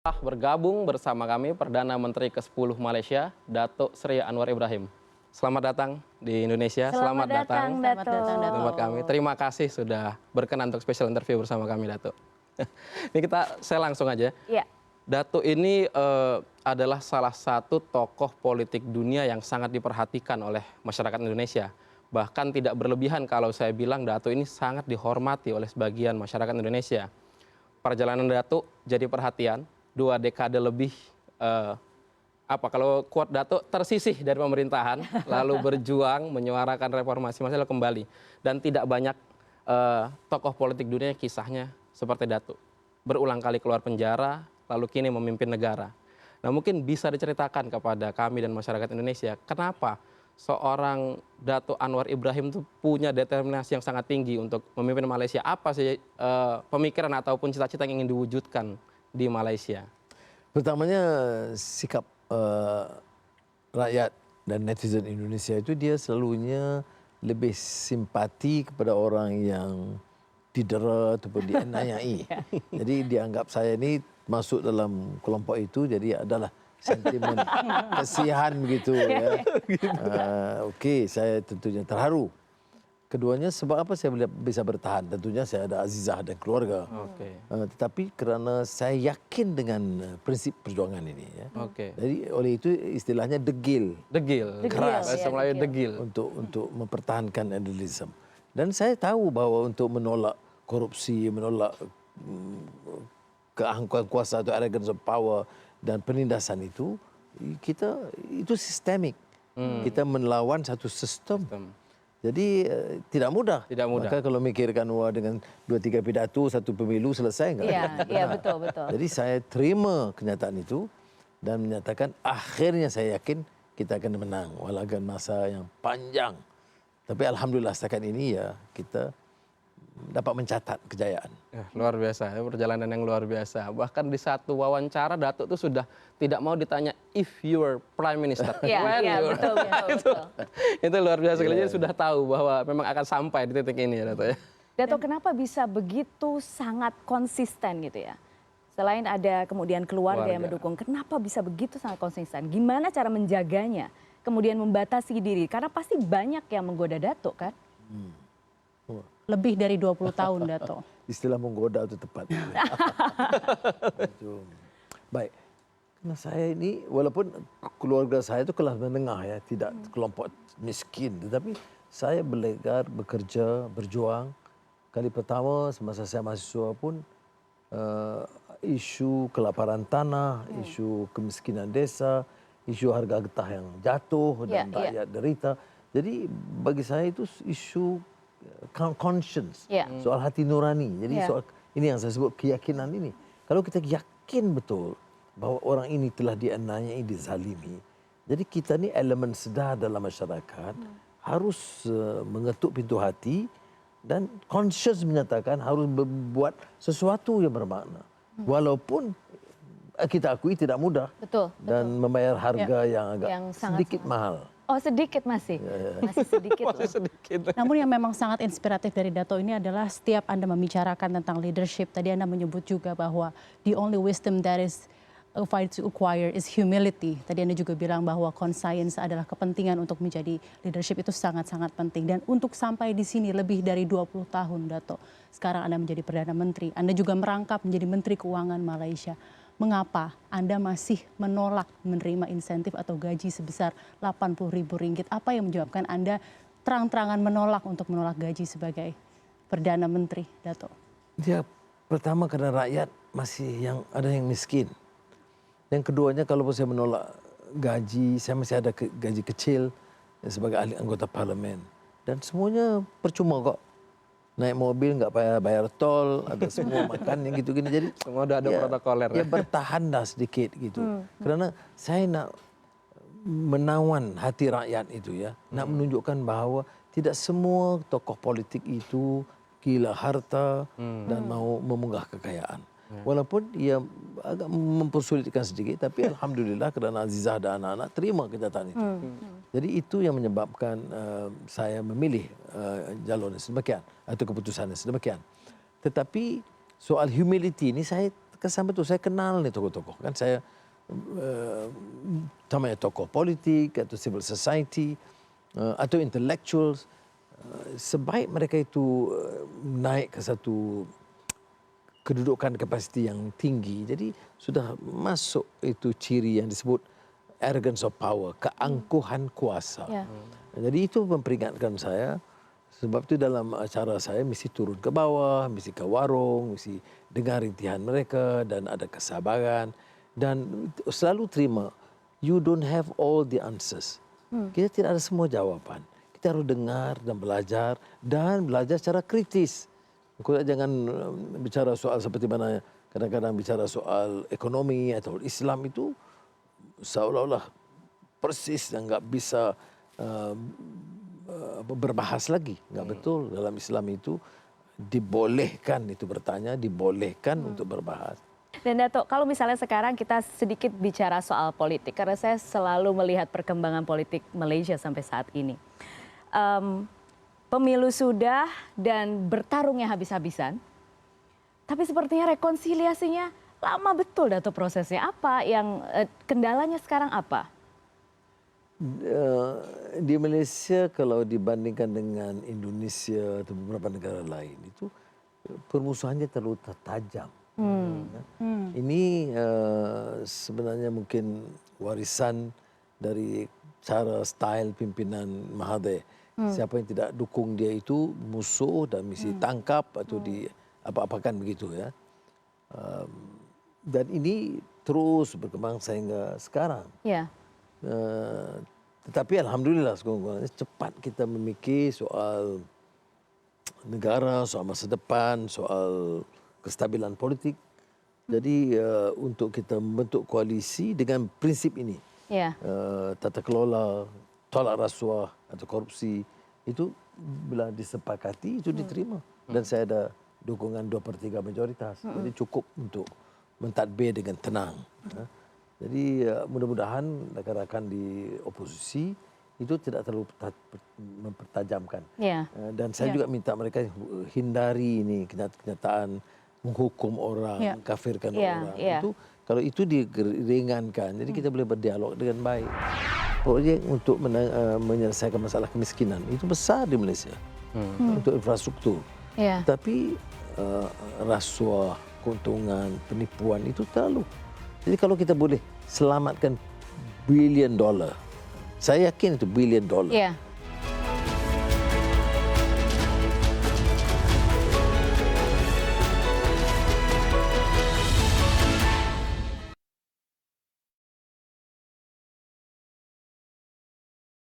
Bergabung bersama kami Perdana Menteri ke-10 Malaysia, Datuk Seri Anwar Ibrahim. Selamat datang di Indonesia. Selamat datang, Datuk. Tempat kami. Terima kasih sudah berkenan untuk special interview bersama kami, Datuk. Ini saya langsung aja. Ya. Datuk ini adalah salah satu tokoh politik dunia yang sangat diperhatikan oleh masyarakat Indonesia. Bahkan tidak berlebihan kalau saya bilang Datuk ini sangat dihormati oleh sebagian masyarakat Indonesia. Perjalanan Datuk jadi perhatian. 2 dekade lebih kalau quote Datuk tersisih dari pemerintahan lalu berjuang menyuarakan reformasi Malaysia kembali, dan tidak banyak tokoh politik dunia kisahnya seperti Datuk, berulang kali keluar penjara lalu kini memimpin negara. Nah, mungkin bisa diceritakan kepada kami dan masyarakat Indonesia kenapa seorang Datuk Anwar Ibrahim itu punya determinasi yang sangat tinggi untuk memimpin Malaysia. Apa sih pemikiran ataupun cita-cita yang ingin diwujudkan di Malaysia? Pertamanya sikap rakyat dan netizen Indonesia itu dia selalunya lebih simpati kepada orang yang didera ataupun dianiayai. Jadi dianggap saya ini masuk dalam kelompok itu, jadi adalah sentimen kasihan begitu ya. Okey, saya tentunya terharu. Keduanya sebab apa saya bisa bertahan? Tentunya saya ada azizah dan keluarga. Tetapi kerana saya yakin dengan prinsip perjuangan ini ya. Jadi oleh itu istilahnya degil. Keras. Bahasa Melayu degil. Untuk mempertahankan idealisme. Dan saya tahu bahawa untuk menolak korupsi, menolak keangkuhan kuasa atau arrogance of power dan penindasan itu sistemik. Kita melawan satu sistem. Jadi tidak mudah. Maka kalau mikirkan dengan 2-3 pidato, 1 pemilu selesai enggak? Iya, betul. Jadi saya terima kenyataan itu dan menyatakan akhirnya saya yakin kita akan menang walaupun masa yang panjang. Tapi alhamdulillah setakat ini ya kita dapat mencatat kejayaan. Luar biasa, perjalanan yang luar biasa. Bahkan di satu wawancara Datuk itu sudah tidak mau ditanya if you were prime minister. Iya, betul. Itu luar biasa. Jadi sudah tahu bahwa memang akan sampai di titik ini ya, Datuk ya. Datuk, kenapa bisa begitu sangat konsisten gitu ya? Selain ada kemudian keluarga yang mendukung, kenapa bisa begitu sangat konsisten? Gimana cara menjaganya? Kemudian membatasi diri, karena pasti banyak yang menggoda Datuk kan? Lebih dari 20 tahun, Dato. Istilah menggoda itu tepat. Baik. Karena saya ini, walaupun keluarga saya itu kelas menengah ya, tidak kelompok miskin. Tetapi saya belajar, bekerja, berjuang. Kali pertama semasa saya mahasiswa pun, isu kelaparan tanah, isu kemiskinan desa, isu harga getah yang jatuh dan rakyat derita. Jadi bagi saya itu isu conscience, soal hati nurani. Jadi soal ini yang saya sebut keyakinan ini. Kalau kita yakin betul bahwa orang ini telah dianiayai, dizalimi, jadi kita ni elemen sedar dalam masyarakat harus mengetuk pintu hati dan conscious menyatakan harus berbuat sesuatu yang bermakna. Walaupun kita akui tidak mudah. Dan membayar harga yang agak sedikit mahal. Oh, sedikit masih? Masih sedikit. Namun yang memang sangat inspiratif dari Dato ini adalah setiap Anda membicarakan tentang leadership, tadi Anda menyebut juga bahwa the only wisdom that is fight to acquire is humility. Tadi Anda juga bilang bahwa conscience adalah kepentingan untuk menjadi leadership itu sangat-sangat penting. Dan untuk sampai di sini lebih dari 20 tahun, Dato. Sekarang Anda menjadi Perdana Menteri. Anda juga merangkap menjadi Menteri Keuangan Malaysia. Mengapa Anda masih menolak menerima insentif atau gaji sebesar Rp80.000? Apa yang menyebabkan Anda terang-terangan menolak untuk menolak gaji sebagai Perdana Menteri, Dato? Ya, pertama karena rakyat masih ada yang miskin. Yang keduanya kalau saya menolak gaji, saya masih ada gaji kecil sebagai ahli anggota parlimen. Dan semuanya percuma kok. Naik mobil nggak bayar tol, ada semua makan yang gitu-gini. Jadi semua ada protokoler. Ya bertahanlah sedikit gitu. Karena saya nak menawan hati rakyat itu ya, nak menunjukkan bahwa tidak semua tokoh politik itu gila harta dan mau memunggah kekayaan. Walaupun ia agak mempersulitkan sedikit, tapi alhamdulillah kerana Azizah dan anak-anak terima kenyataan itu. Jadi itu yang menyebabkan saya memilih jalur sedemikian atau keputusan sedemikian. Tetapi soal humility ini saya kesan betul. Saya kenal nih tokoh-tokoh. Kan saya namanya tokoh politik atau civil society atau intellectuals. Sebaik mereka itu naik ke satu kedudukan kapasiti yang tinggi, jadi sudah masuk itu ciri yang disebut arrogance of power, keangkuhan kuasa. Jadi itu memperingatkan saya, sebab itu dalam acara saya mesti turun ke bawah, mesti ke warung, mesti dengar rintihan mereka dan ada kesabaran dan selalu terima. You don't have all the answers. Kita tidak ada semua jawaban. Kita harus dengar dan belajar secara kritis. Kita jangan bicara soal seperti mana kadang-kadang bicara soal ekonomi atau Islam itu seolah-olah persis dan nggak bisa berbahas lagi. Nggak betul. Dalam Islam itu dibolehkan itu bertanya, dibolehkan untuk berbahas. Dan Dato, kalau misalnya sekarang kita sedikit bicara soal politik, karena saya selalu melihat perkembangan politik Malaysia sampai saat ini. Pemilu sudah dan bertarungnya habis-habisan, tapi sepertinya rekonsiliasinya lama betul, Dato, prosesnya. Apa yang kendalanya sekarang apa? Di Malaysia kalau dibandingkan dengan Indonesia atau beberapa negara lain itu permusuhannya terlalu tajam. Ini sebenarnya mungkin warisan dari cara style pimpinan Mahathir. Siapa yang tidak dukung dia itu musuh dan mesti tangkap atau di apa-apakan begitu ya. Dan ini terus berkembang sehingga sekarang. Ya. Tetapi alhamdulillah cepat kita memikir soal negara, soal masa depan, soal kestabilan politik. Jadi untuk kita membentuk koalisi dengan prinsip ini, tata kelola, tolak rasuah atau korupsi, itu bila disepakati itu diterima. Dan saya ada dukungan 2/3 majoritas. Jadi cukup untuk mentadbir dengan tenang. Jadi mudah-mudahan rakan-rakan di oposisi itu tidak terlalu mempertajamkan. Dan saya juga minta mereka hindari ini kenyataan menghukum orang, mengkafirkan orang. Itu kalau itu diringankan, jadi kita boleh berdialog dengan baik. Proyek untuk menyelesaikan masalah kemiskinan itu besar di Malaysia untuk infrastruktur. Tapi rasuah, keuntungan, penipuan itu terlalu. Jadi kalau kita boleh selamatkan $1 billion, saya yakin itu $1 billion.